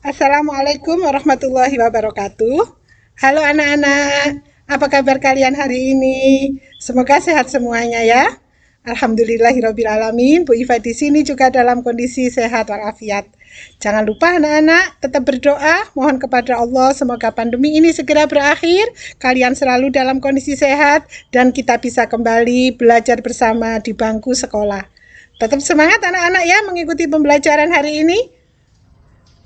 Assalamualaikum warahmatullahi wabarakatuh. Halo anak-anak, apa kabar kalian hari ini? Semoga sehat semuanya ya. Alhamdulillahirobbilalamin. Bu Iva di sini juga dalam kondisi sehat walafiat. Jangan lupa anak-anak tetap berdoa, mohon kepada Allah semoga pandemi ini segera berakhir, kalian selalu dalam kondisi sehat dan kita bisa kembali belajar bersama di bangku sekolah. Tetap semangat anak-anak ya mengikuti pembelajaran hari ini.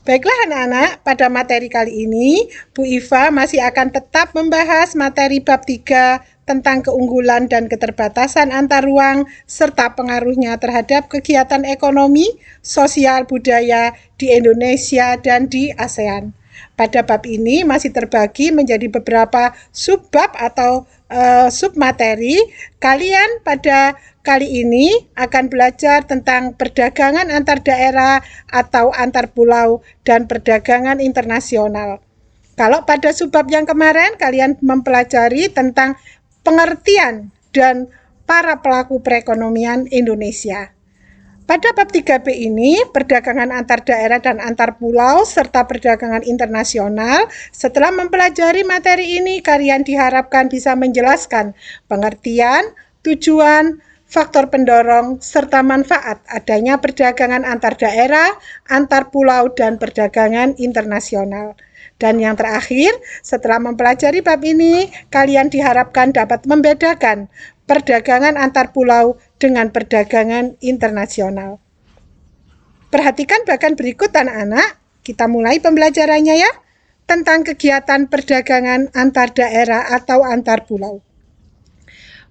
Baiklah anak-anak, pada materi kali ini Bu Iva masih akan tetap membahas materi bab 3 tentang keunggulan dan keterbatasan antar ruang serta pengaruhnya terhadap kegiatan ekonomi, sosial, budaya di Indonesia dan di ASEAN. Pada bab ini masih terbagi menjadi beberapa subbab atau submateri. Kalian pada kali ini akan belajar tentang perdagangan antar daerah atau antar pulau dan perdagangan internasional. Kalau pada subbab yang kemarin kalian mempelajari tentang pengertian dan para pelaku perekonomian Indonesia. Pada bab 3B ini, perdagangan antar daerah dan antar pulau serta perdagangan internasional, setelah mempelajari materi ini, kalian diharapkan bisa menjelaskan pengertian, tujuan, faktor pendorong, serta manfaat adanya perdagangan antar daerah, antar pulau, dan perdagangan internasional. Dan yang terakhir, setelah mempelajari bab ini, kalian diharapkan dapat membedakan perdagangan antar pulau dengan perdagangan internasional. Perhatikan bagian berikut anak-anak, kita mulai pembelajarannya ya, tentang kegiatan perdagangan antar daerah atau antar pulau.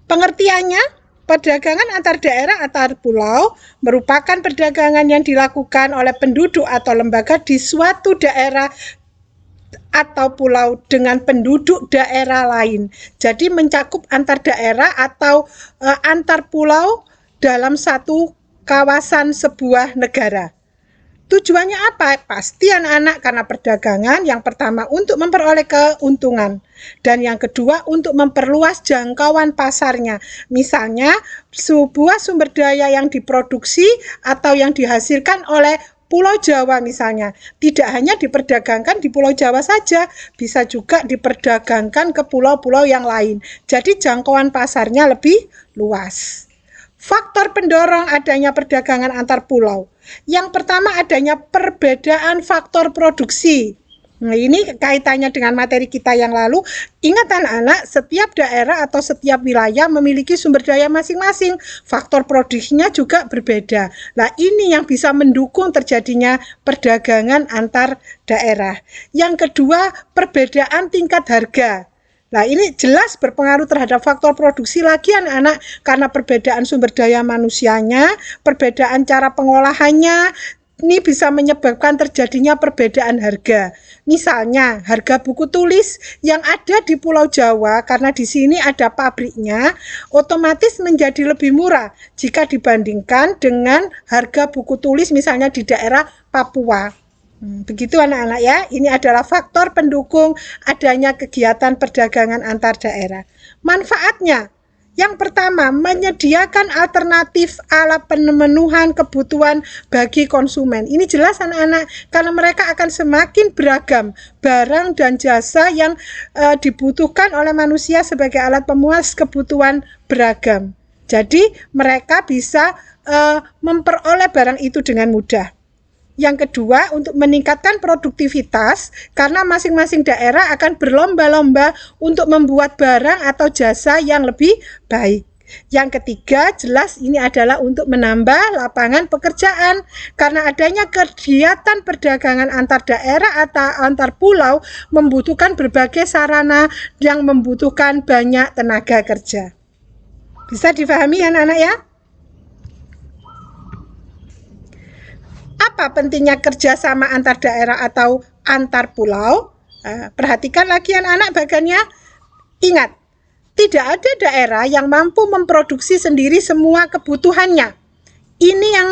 Pengertiannya, perdagangan antar daerah antar pulau merupakan perdagangan yang dilakukan oleh penduduk atau lembaga di suatu daerah atau pulau dengan penduduk daerah lain. Jadi mencakup antar daerah atau antar pulau dalam satu kawasan sebuah negara. Tujuannya apa? Pasti anak-anak karena perdagangan yang pertama untuk memperoleh keuntungan dan yang kedua untuk memperluas jangkauan pasarnya. Misalnya sebuah sumber daya yang diproduksi atau yang dihasilkan oleh Pulau Jawa misalnya, tidak hanya diperdagangkan di Pulau Jawa saja, bisa juga diperdagangkan ke pulau-pulau yang lain. Jadi jangkauan pasarnya lebih luas. Faktor pendorong adanya perdagangan antar pulau. Yang pertama adanya perbedaan faktor produksi. Nah, ini kaitannya dengan materi kita yang lalu. Ingat anak-anak, setiap daerah atau setiap wilayah memiliki sumber daya masing-masing. Faktor produksinya juga berbeda. Nah, ini yang bisa mendukung terjadinya perdagangan antar daerah. Yang kedua, perbedaan tingkat harga. Nah, ini jelas berpengaruh terhadap faktor produksi lagi anak-anak karena perbedaan sumber daya manusianya, perbedaan cara pengolahannya, ini bisa menyebabkan terjadinya perbedaan harga. Misalnya, harga buku tulis yang ada di Pulau Jawa karena di sini ada pabriknya, otomatis menjadi lebih murah jika dibandingkan dengan harga buku tulis misalnya di daerah Papua. Begitu anak-anak ya, ini adalah faktor pendukung adanya kegiatan perdagangan antar daerah. Manfaatnya, yang pertama, menyediakan alternatif alat pemenuhan kebutuhan bagi konsumen. Ini jelas anak-anak, karena mereka akan semakin beragam barang dan jasa yang dibutuhkan oleh manusia sebagai alat pemuas kebutuhan beragam. Jadi mereka bisa memperoleh barang itu dengan mudah. Yang kedua, untuk meningkatkan produktivitas, karena masing-masing daerah akan berlomba-lomba untuk membuat barang atau jasa yang lebih baik. Yang ketiga, jelas ini adalah untuk menambah lapangan pekerjaan, karena adanya kegiatan perdagangan antar daerah atau antar pulau membutuhkan berbagai sarana yang membutuhkan banyak tenaga kerja. Bisa difahami anak-anak ya? Apa pentingnya kerjasama antar daerah atau antar pulau? Perhatikan lagi anak-anak bagiannya. Ingat, tidak ada daerah yang mampu memproduksi sendiri semua kebutuhannya. Ini yang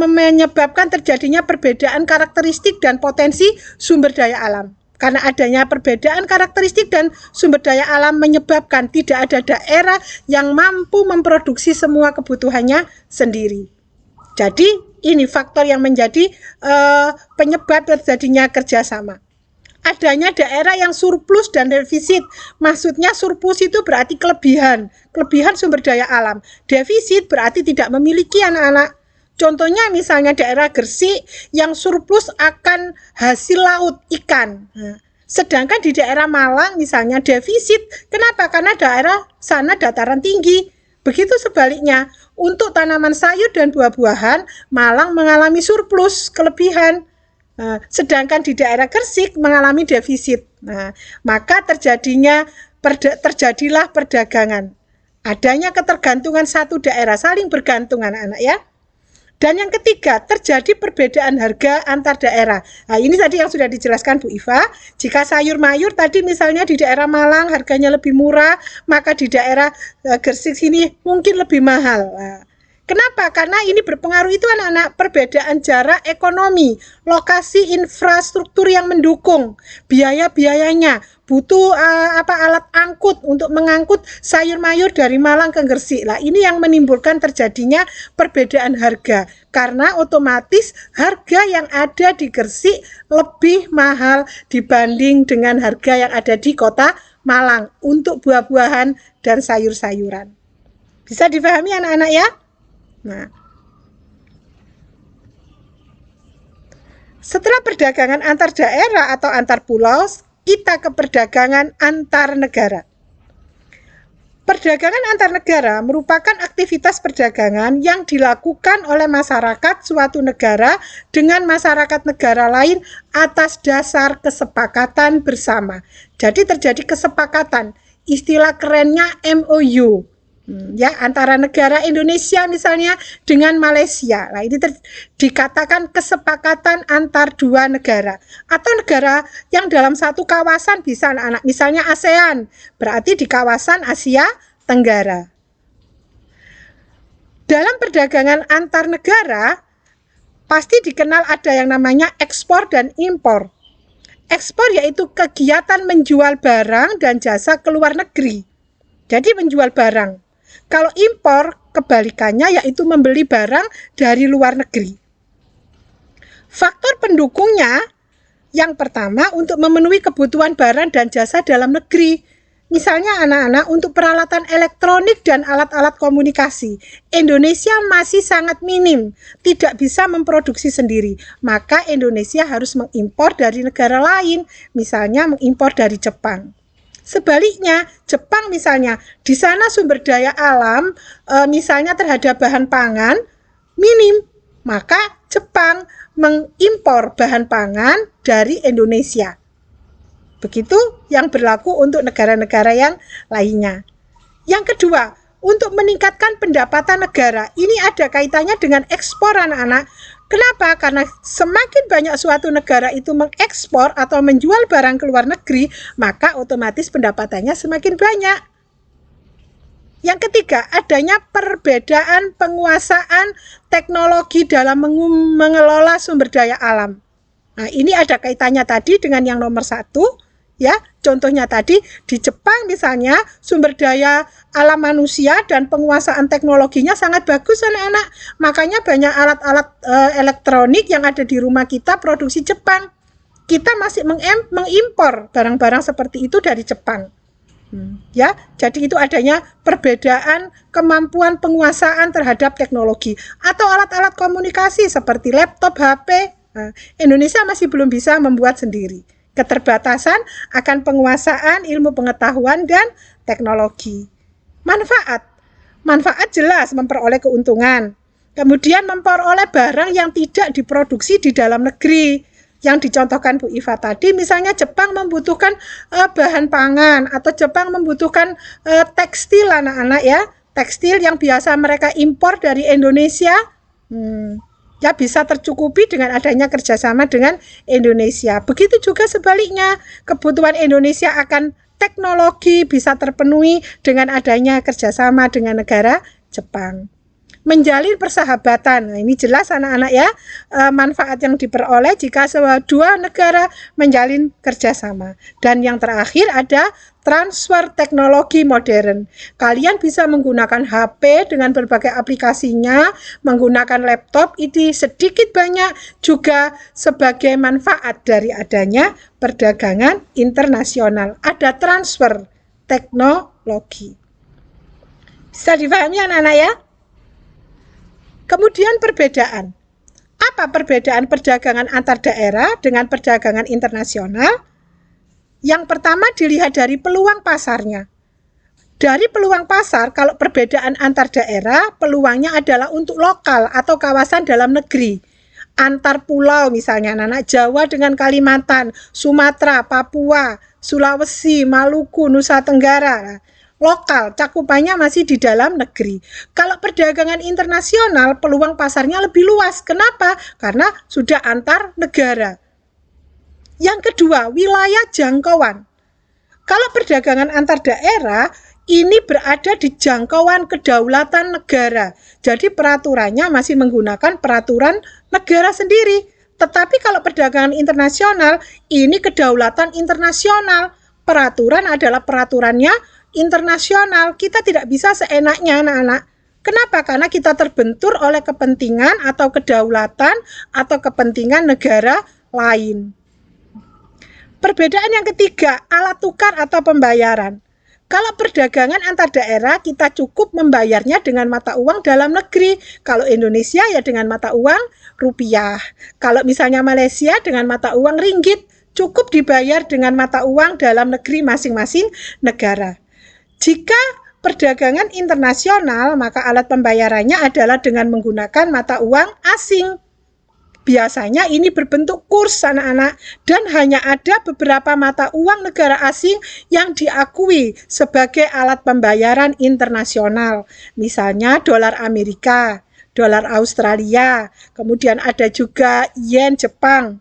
menyebabkan terjadinya perbedaan karakteristik dan potensi sumber daya alam. Karena adanya perbedaan karakteristik dan sumber daya alam menyebabkan tidak ada daerah yang mampu memproduksi semua kebutuhannya sendiri. Jadi Ini faktor yang menjadi penyebab terjadinya kerjasama. Adanya daerah yang surplus dan defisit. Maksudnya surplus itu berarti kelebihan sumber daya alam. Defisit berarti tidak memiliki anak-anak. Contohnya misalnya daerah Gresik yang surplus akan hasil laut ikan. Sedangkan di daerah Malang misalnya defisit. Kenapa? Karena daerah sana dataran tinggi. Begitu sebaliknya, untuk tanaman sayur dan buah-buahan, Malang mengalami surplus, kelebihan. Sedangkan di daerah Gresik mengalami defisit. Maka terjadilah perdagangan. Adanya ketergantungan satu daerah, saling bergantung anak-anak ya. Dan yang ketiga, terjadi perbedaan harga antar daerah. Ini tadi yang sudah dijelaskan Bu Iva. Jika sayur mayur tadi misalnya di daerah Malang harganya lebih murah, maka di daerah Gresik sini mungkin lebih mahal. Kenapa? Karena ini berpengaruh itu anak-anak, perbedaan jarak ekonomi, lokasi infrastruktur yang mendukung, biaya-biayanya, butuh alat angkut untuk mengangkut sayur mayur dari Malang ke Gresik. Ini yang menimbulkan terjadinya perbedaan harga. Karena otomatis harga yang ada di Gresik lebih mahal dibanding dengan harga yang ada di kota Malang untuk buah-buahan dan sayur-sayuran. Bisa dipahami anak-anak ya? Setelah perdagangan antar daerah atau antar pulau, kita ke perdagangan antar negara. Perdagangan antar negara merupakan aktivitas perdagangan yang dilakukan oleh masyarakat suatu negara dengan masyarakat negara lain atas dasar kesepakatan bersama. Jadi terjadi kesepakatan, istilah kerennya MOU. Antara negara Indonesia misalnya dengan Malaysia. Ini dikatakan kesepakatan antar dua negara atau negara yang dalam satu kawasan bisa anak-anak. Misalnya ASEAN, berarti di kawasan Asia Tenggara. Dalam perdagangan antar negara pasti dikenal ada yang namanya ekspor dan impor. Ekspor yaitu kegiatan menjual barang dan jasa ke luar negeri. Jadi menjual barang. Kalau impor, kebalikannya yaitu membeli barang dari luar negeri. Faktor pendukungnya, yang pertama untuk memenuhi kebutuhan barang dan jasa dalam negeri. Misalnya anak-anak untuk peralatan elektronik dan alat-alat komunikasi. Indonesia masih sangat minim, tidak bisa memproduksi sendiri. Maka Indonesia harus mengimpor dari negara lain, misalnya mengimpor dari Jepang. Sebaliknya, Jepang misalnya, di sana sumber daya alam misalnya terhadap bahan pangan minim, maka Jepang mengimpor bahan pangan dari Indonesia. Begitu yang berlaku untuk negara-negara yang lainnya. Yang kedua, untuk meningkatkan pendapatan negara, ini ada kaitannya dengan ekspor anak-anak. Kenapa? Karena semakin banyak suatu negara itu mengekspor atau menjual barang ke luar negeri, maka otomatis pendapatannya semakin banyak. Yang ketiga, adanya perbedaan penguasaan teknologi dalam mengelola sumber daya alam. Ini ada kaitannya tadi dengan yang nomor 1. Ya, contohnya tadi di Jepang misalnya sumber daya alam manusia dan penguasaan teknologinya sangat bagus anak-anak. Makanya banyak alat-alat elektronik yang ada di rumah kita produksi Jepang. Kita masih mengimpor barang-barang seperti itu dari Jepang. Ya, jadi itu adanya perbedaan kemampuan penguasaan terhadap teknologi atau alat-alat komunikasi seperti laptop, HP. Indonesia masih belum bisa membuat sendiri. Keterbatasan akan penguasaan ilmu pengetahuan dan teknologi. Manfaat jelas memperoleh keuntungan. Kemudian memperoleh barang yang tidak diproduksi di dalam negeri. Yang dicontohkan Bu Iva tadi, misalnya Jepang membutuhkan bahan pangan atau Jepang membutuhkan tekstil anak-anak ya. Tekstil yang biasa mereka impor dari Indonesia. Ya bisa tercukupi dengan adanya kerjasama dengan Indonesia. Begitu juga sebaliknya, kebutuhan Indonesia akan teknologi bisa terpenuhi dengan adanya kerjasama dengan negara Jepang. menjalin persahabatan. Nah, ini jelas anak-anak ya, manfaat yang diperoleh jika dua negara menjalin kerjasama. Dan yang terakhir ada transfer teknologi modern. Kalian bisa menggunakan HP dengan berbagai aplikasinya, menggunakan laptop, ini sedikit banyak juga sebagai manfaat dari adanya perdagangan internasional. Ada transfer teknologi. Bisa dipahami anak-anak ya? Kemudian perbedaan. Apa perbedaan perdagangan antar daerah dengan perdagangan internasional? Yang pertama dilihat dari peluang pasarnya. Dari peluang pasar, kalau perbedaan antar daerah, peluangnya adalah untuk lokal atau kawasan dalam negeri. Antar pulau misalnya, anak-anak, Jawa dengan Kalimantan, Sumatera, Papua, Sulawesi, Maluku, Nusa Tenggara. Lokal, cakupannya masih di dalam negeri. Kalau perdagangan internasional, peluang pasarnya lebih luas. Kenapa? Karena sudah antar negara. Yang kedua, wilayah jangkauan. Kalau perdagangan antar daerah, ini berada di jangkauan kedaulatan negara. Jadi peraturannya masih menggunakan peraturan negara sendiri. Tetapi kalau perdagangan internasional, ini kedaulatan internasional. Peraturan adalah peraturannya internasional. Kita tidak bisa seenaknya anak-anak. Kenapa? Karena kita terbentur oleh kepentingan atau kedaulatan atau kepentingan negara lain. Perbedaan yang ketiga, alat tukar atau pembayaran. Kalau perdagangan antar daerah, kita cukup membayarnya dengan mata uang dalam negeri. Kalau Indonesia ya dengan mata uang rupiah. Kalau misalnya Malaysia dengan mata uang ringgit, cukup dibayar dengan mata uang dalam negeri masing-masing negara. Jika perdagangan internasional, maka alat pembayarannya adalah dengan menggunakan mata uang asing. Biasanya ini berbentuk kurs anak-anak dan hanya ada beberapa mata uang negara asing yang diakui sebagai alat pembayaran internasional. Misalnya dolar Amerika, dolar Australia, kemudian ada juga yen Jepang,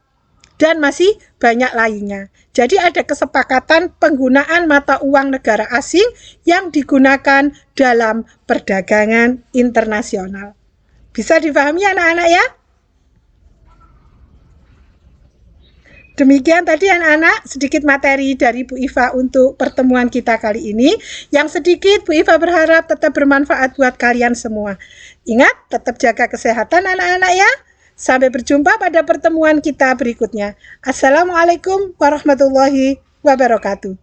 dan masih banyak lainnya. Jadi ada kesepakatan penggunaan mata uang negara asing yang digunakan dalam perdagangan internasional. Bisa dipahami anak-anak ya? Demikian tadi anak-anak sedikit materi dari Bu Iva untuk pertemuan kita kali ini. Yang sedikit Bu Iva berharap tetap bermanfaat buat kalian semua. Ingat, tetap jaga kesehatan anak-anak ya. Sampai berjumpa pada pertemuan kita berikutnya. Assalamualaikum warahmatullahi wabarakatuh.